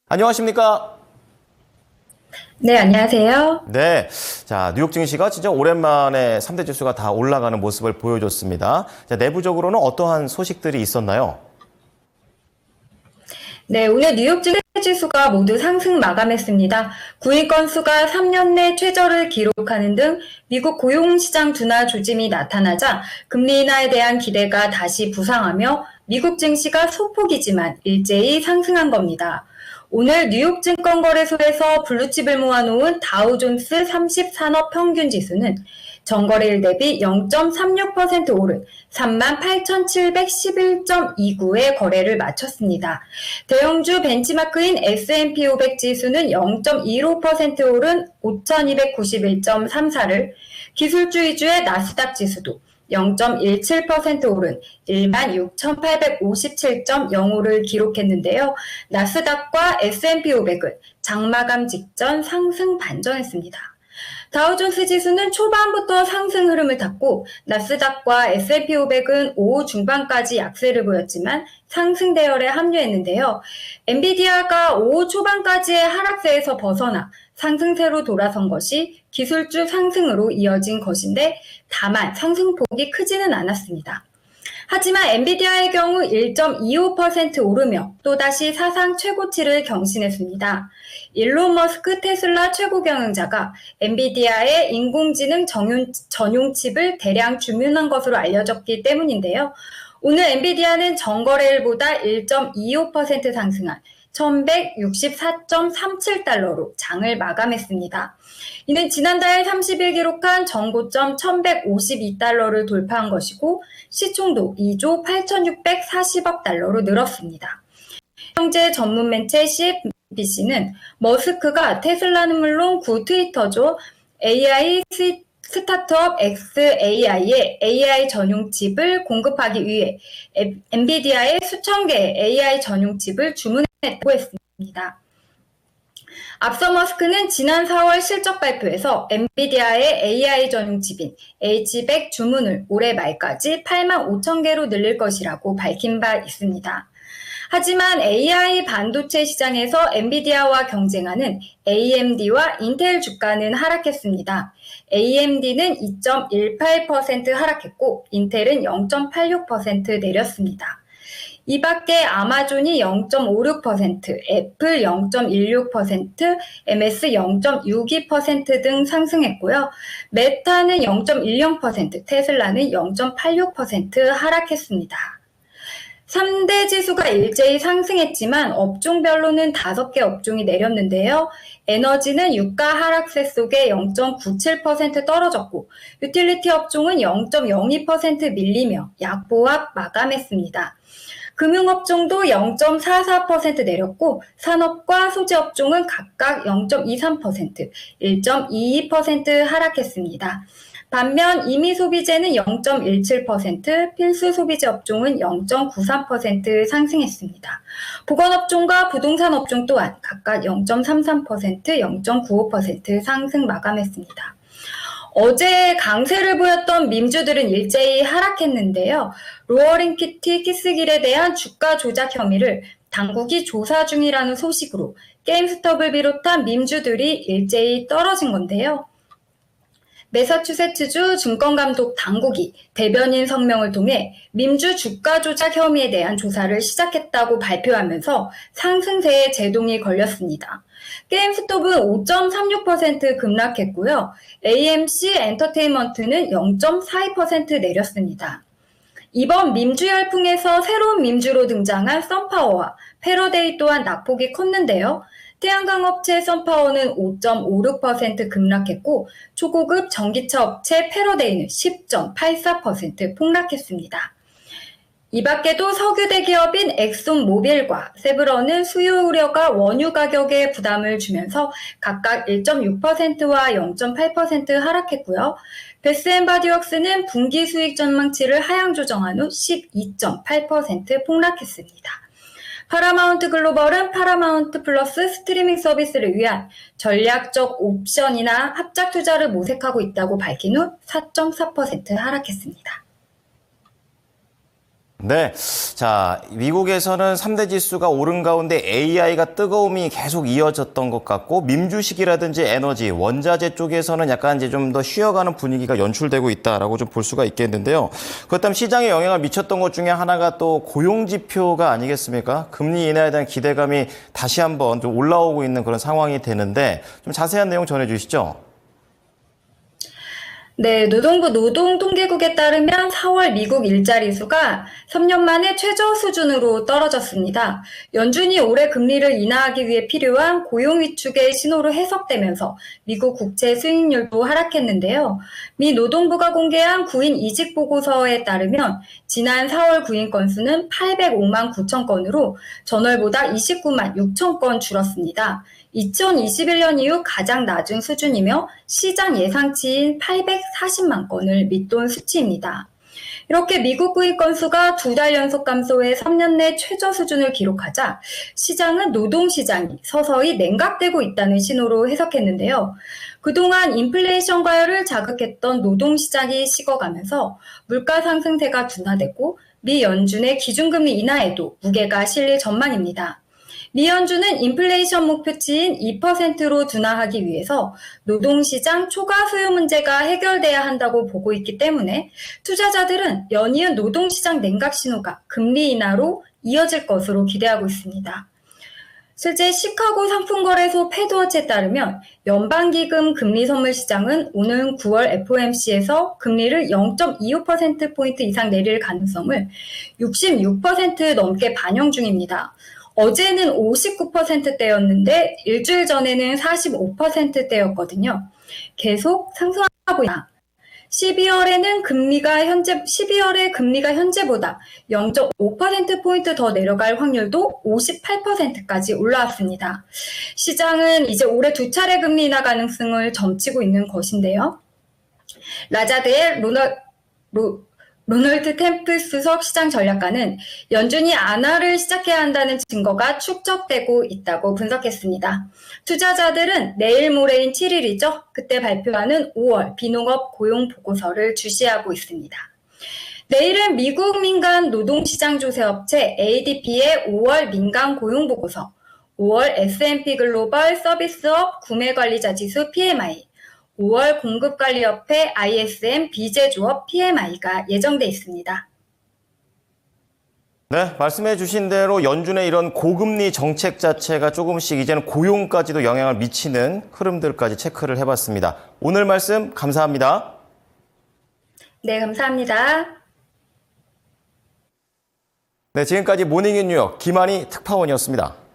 안녕하십니까? 네, 안녕하세요. 네. 자, 뉴욕 증시가 진짜 오랜만에 3대 지수가 다 올라가는 모습을 보여줬습니다. 자, 내부적으로는 어떠한 소식들이 있었나요? 네, 오늘 뉴욕 증시 지수가 모두 상승 마감했습니다. 구인 건수가 3년 내 최저를 기록하는 등 미국 고용시장 둔화 조짐이 나타나자 금리 인하에 대한 기대가 다시 부상하며 미국 증시가 소폭이지만 일제히 상승한 겁니다. 오늘 뉴욕 증권거래소에서 블루칩을 모아놓은 다우존스 30산업 평균 지수는 전거래일 대비 0.36% 오른 38,711.29의 거래를 마쳤습니다. 대형주 벤치마크인 S&P 500 지수는 0.15% 오른 5,291.34를, 기술주 위주의 나스닥 지수도 0.17% 오른 16,857.05를 기록했는데요. 나스닥과 S&P 500은 장마감 직전 상승 반전했습니다. 다우존스 지수는 초반부터 상승 흐름을 탔고 나스닥과 S&P 500은 오후 중반까지 약세를 보였지만 상승 대열에 합류했는데요. 엔비디아가 오후 초반까지의 하락세에서 벗어나 상승세로 돌아선 것이 기술주 상승으로 이어진 것인데 다만 상승폭이 크지는 않았습니다. 하지만 엔비디아의 경우 1.25% 오르며 또다시 사상 최고치를 경신했습니다. 일론 머스크 테슬라 최고 경영자가 엔비디아의 인공지능 전용 칩을 대량 주문한 것으로 알려졌기 때문인데요. 오늘 엔비디아는 전거래일보다 1.25% 상승한 1164.37달러로 장을 마감했습니다. 이는 지난달 30일 기록한 전고점 1152달러를 돌파한 것이고 시총도 2조 8640억 달러로 늘었습니다. 경제 전문 매체 CNBC는 머스크가 테슬라는 물론 구 트위터죠. AI 스타트업 xAI의 AI 전용 칩을 공급하기 위해 엔비디아의 수천 개의 AI 전용 칩을 주문했다고 했습니다. 앞서 머스크는 지난 4월 실적 발표에서 엔비디아의 AI 전용 칩인 H100 주문을 올해 말까지 8만 5천 개로 늘릴 것이라고 밝힌 바 있습니다. 하지만 AI 반도체 시장에서 엔비디아와 경쟁하는 AMD와 인텔 주가는 하락했습니다. AMD는 2.18% 하락했고 인텔은 0.86% 내렸습니다. 이 밖에 아마존이 0.56%, 애플 0.16%, MS 0.62% 등 상승했고요. 메타는 0.10%, 테슬라는 0.86% 하락했습니다. 3대 지수가 일제히 상승했지만 업종별로는 5개 업종이 내렸는데요. 에너지는 유가 하락세 속에 0.97% 떨어졌고 유틸리티 업종은 0.02% 밀리며 약보합 마감했습니다. 금융업종도 0.44% 내렸고 산업과 소재업종은 각각 0.23%, 1.22% 하락했습니다. 반면 임의소비재는 0.17%, 필수소비재 업종은 0.93% 상승했습니다. 보건업종과 부동산업종 또한 각각 0.33%, 0.95% 상승 마감했습니다. 어제 강세를 보였던 밈주들은 일제히 하락했는데요. 로어링키티 키스길에 대한 주가 조작 혐의를 당국이 조사 중이라는 소식으로 게임스톱을 비롯한 밈주들이 일제히 떨어진 건데요. 매사추세츠주 증권감독 당국이 대변인 성명을 통해 밈주 주가 조작 혐의에 대한 조사를 시작했다고 발표하면서 상승세에 제동이 걸렸습니다. 게임스톱은 5.36% 급락했고요. AMC 엔터테인먼트는 0.42% 내렸습니다. 이번 밈주 열풍에서 새로운 밈주로 등장한 썬파워와 패러데이 또한 낙폭이 컸는데요. 태양광 업체 썬파워는 5.56% 급락했고 초고급 전기차 업체 패러데이는 10.84% 폭락했습니다. 이 밖에도 석유 대기업인 엑손모빌과 세브런은 수요 우려가 원유 가격에 부담을 주면서 각각 1.6%와 0.8% 하락했고요. 베스앤바디웍스는 분기 수익 전망치를 하향 조정한 후 12.8% 폭락했습니다. 파라마운트 글로벌은 파라마운트 플러스 스트리밍 서비스를 위한 전략적 옵션이나 합작 투자를 모색하고 있다고 밝힌 후 4.4% 하락했습니다. 네. 자, 미국에서는 3대 지수가 오른 가운데 AI가 뜨거움이 계속 이어졌던 것 같고, 민주식이라든지 에너지, 원자재 쪽에서는 약간 이제 좀 더 쉬어가는 분위기가 연출되고 있다라고 좀 볼 수가 있겠는데요. 그렇다면 시장에 영향을 미쳤던 것 중에 하나가 또 고용지표가 아니겠습니까? 금리 인하에 대한 기대감이 다시 한번 좀 올라오고 있는 그런 상황이 되는데, 좀 자세한 내용 전해주시죠. 네, 노동부 노동통계국에 따르면 4월 미국 일자리 수가 3년 만에 최저 수준으로 떨어졌습니다. 연준이 올해 금리를 인하하기 위해 필요한 고용 위축의 신호로 해석되면서 미국 국채 수익률도 하락했는데요. 미 노동부가 공개한 구인 이직 보고서에 따르면 지난 4월 구인 건수는 805만 9천 건으로 전월보다 29만 6천 건 줄었습니다. 2021년 이후 가장 낮은 수준이며 시장 예상치인 840만 건을 밑돈 수치입니다. 이렇게 미국 구입 건수가 2달 연속 감소해 3년 내 최저 수준을 기록하자 시장은 노동시장이 서서히 냉각되고 있다는 신호로 해석했는데요. 그동안 인플레이션 과열을 자극했던 노동시장이 식어가면서 물가 상승세가 둔화되고 미 연준의 기준금리 인하에도 무게가 실릴 전망입니다. 미 연준은 인플레이션 목표치인 2%로 둔화하기 위해서 노동시장 초과 수요 문제가 해결돼야 한다고 보고 있기 때문에 투자자들은 연이은 노동시장 냉각 신호가 금리 인하로 이어질 것으로 기대하고 있습니다. 실제 시카고 상품거래소 패드워치에 따르면 연방기금 금리선물시장은 오는 9월 FOMC에서 금리를 0.25%포인트 이상 내릴 가능성을 66% 넘게 반영 중입니다. 어제는 59%대였는데 일주일 전에는 45%대였거든요. 계속 상승하고 있다. 12월에 금리가 현재보다 0.5%포인트 더 내려갈 확률도 58%까지 올라왔습니다. 시장은 이제 올해 2차례 금리 인하 가능성을 점치고 있는 것인데요. 라자드의 로널드 템플 수석 시장 전략가는 연준이 안화를 시작해야 한다는 증거가 축적되고 있다고 분석했습니다. 투자자들은 내일 모레인 7일이죠. 그때 발표하는 5월 비농업 고용 보고서를 주시하고 있습니다. 내일은 미국 민간 노동시장 조사업체 ADP의 5월 민간 고용 보고서, 5월 S&P 글로벌 서비스업 구매관리자 지수 PMI, 5월 공급관리협회 ISM 비제조업 PMI가 예정돼 있습니다. 네, 말씀해 주신 대로 연준의 이런 고금리 정책 자체가 조금씩 이제는 고용까지도 영향을 미치는 흐름들까지 체크를 해봤습니다. 오늘 말씀 감사합니다. 네, 감사합니다. 네, 지금까지 모닝인 뉴욕 김한희 특파원이었습니다.